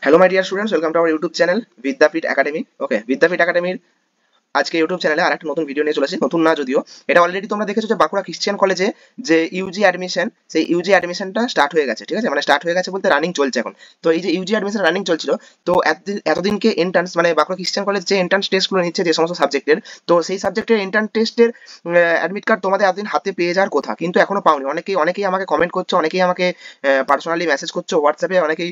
Hello my dear students, welcome to our YouTube channel Vidyapeeth academy. Okay, বিদ্যাপীঠ একাডেমির আজকে YouTube চ্যানেলে আরেকটা নতুন ভিডিও নিয়ে চলেছি। নতুন না যদিও, এটা অলরেডি তোমরা দেখেছো যে বাঁকুড়া খ্রিস্টিয়ান কলেজে যে ইউজি অ্যাডমিশন, সেই ইউজি অ্যাডমিশনটা স্টার্ট হয়ে গেছে। ঠিক আছে, মানে স্টার্ট হয়ে গেছে বলতে রানিং চলছে এখন। তো এই যে ইউজি অ্যাডমিশন রানিং চলছিল, তো এতদিনকে এন্ট্রান্স মানে বাঁকুড়া খ্রিস্টিয়ান কলেজ যে এন্ট্রান্স টেস্টগুলো নিচ্ছে যে সমস্ত সাবজেক্টের, তো সেই সাবজেক্টের এন্ট্রান্স টেস্টের অ্যাডমিট কার্ড তোমাদের এতদিন হাতে পেয়ে যাওয়ার কথা, কিন্তু এখনো পাওনি। অনেকেই আমাকে কমেন্ট করছো, অনেকেই আমাকে পার্সোনালি মেসেজ করছো হোয়াটসঅ্যাপে, অনেকেই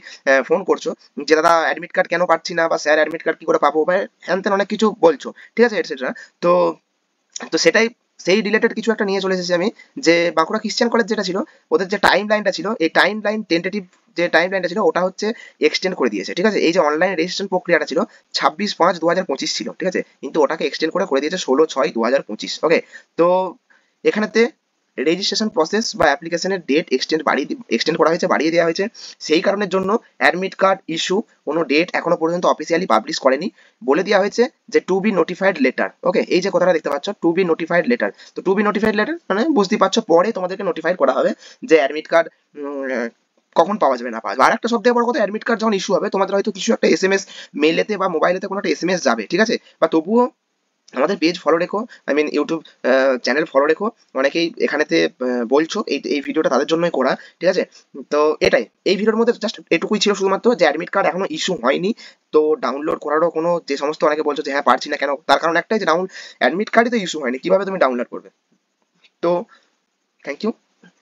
ফোন করছো যে দাদা অ্যাডমিট কার্ড কেন পাচ্ছি না, বা স্যার অ্যাডমিট কার্ড কি করে পাবো, বা হ্যান ত্যান অনেক কিছু বলছো। ঠিক আছে, এটসেট্রা। তো তো সেটাই, সেই রিলেটেড কিছু একটা নিয়ে চলে এসেছি আমি। যে বাঁকুড়া খ্রিস্টান কলেজ যেটা ছিল, ওদের যে টাইম লাইনটা ছিল, এই টাইম লাইন টেন্টেটিভ যে টাইম লাইনটা ছিল ওটা হচ্ছে এক্সটেন্ড করে দিয়েছে। ঠিক আছে, এই যে অনলাইন রেজিস্ট্রেশন প্রক্রিয়াটা ছিল 26/5/2025 ছিল, ঠিক আছে, কিন্তু ওটাকে এক্সটেন্ড করে দিয়েছে 16/6/2025। ওকে, তো এখানেতে রেজিস্ট্রেশন প্রসেস বা অ্যাপ্লিকেশনের ডেট এক্সটেন্ড করা হয়েছে, বাড়িয়ে দেওয়া হয়েছে। সেই কারণের জন্য অ্যাডমিট কার্ড ইস্যু কোনো ডেট এখনো পর্যন্ত অফিসিয়ালি পাবলিশ করেনি। বলে দেওয়া হয়েছে যে টু বি নোটিফাইড লেটার। ওকে, এই যে কথাটা দেখতে পাচ্ছ, টু বি নোটিফাইড লেটার, তো টু বি নোটিফাইড লেটার মানে বুঝতেই পারছো, পরে তোমাদেরকে নোটিফাইড করা হবে যে অ্যাডমিট কার্ড কখন পাওয়া যাবে না পাওয়া যাবে। আর একটা সব থেকে বড় কথা, অ্যাডমিট কার্ড যখন ইস্যু হবে, তোমাদের হয়তো কিছু একটা এসএমএস মেলেতে বা মোবাইলেতে কোনো একটা এসএমএস যাবে। ঠিক আছে, বা তবুও আমাদের পেজ ফলো রেখো, I mean YouTube channel follow রেখো। অনেকেই এখানেতে বলছো, এই এই ভিডিওটা তাদের জন্যই করা। ঠিক আছে, তো এটাই, এই ভিডিওর মধ্যে জাস্ট এটুকুই ছিল শুধুমাত্র, যে অ্যাডমিট কার্ড এখনো ইস্যু হয়নি। তো ডাউনলোড করারও কোনো, যে সমস্ত অনেকে বলছো যে হ্যাঁ পারছি না কেন, তার কারণ একটাই, যে অ্যাডমিট কার্ডই তো ইস্যু হয়নি, কিভাবে তুমি ডাউনলোড করবে। তো থ্যাংক ইউ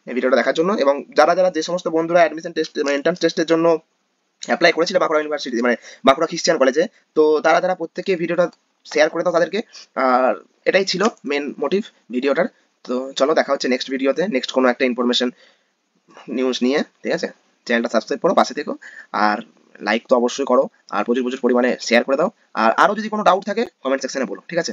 এই ভিডিওটা দেখার জন্য। এবং যারা যারা যে সমস্ত বন্ধুরা অ্যাডমিশন টেস্ট মানে এন্ট্রান্স টেস্টের জন্য অ্যাপ্লাই করেছিল বাঁকুড়া ইউনিভার্সিটি মানে বাঁকুড়া খ্রিস্টিয়ান কলেজে, তো তারা প্রত্যেকে ভিডিওটা শেয়ার করে দাও তাদেরকে। আর এটাই ছিল মেন মোটিভ ভিডিওটার। তো চলো, দেখা হচ্ছে নেক্সট ভিডিওতে, নেক্সট কোনো একটা ইনফরমেশন নিউজ নিয়ে। ঠিক আছে, চ্যানেলটা সাবস্ক্রাইব করো, পাশে থেকো। আর লাইক তো অবশ্যই করো, আর প্রচুর প্রচুর পরিমাণে শেয়ার করে দাও। আর আরো যদি কোনো ডাউট থাকে কমেন্ট সেকশনে বলো। ঠিক আছে।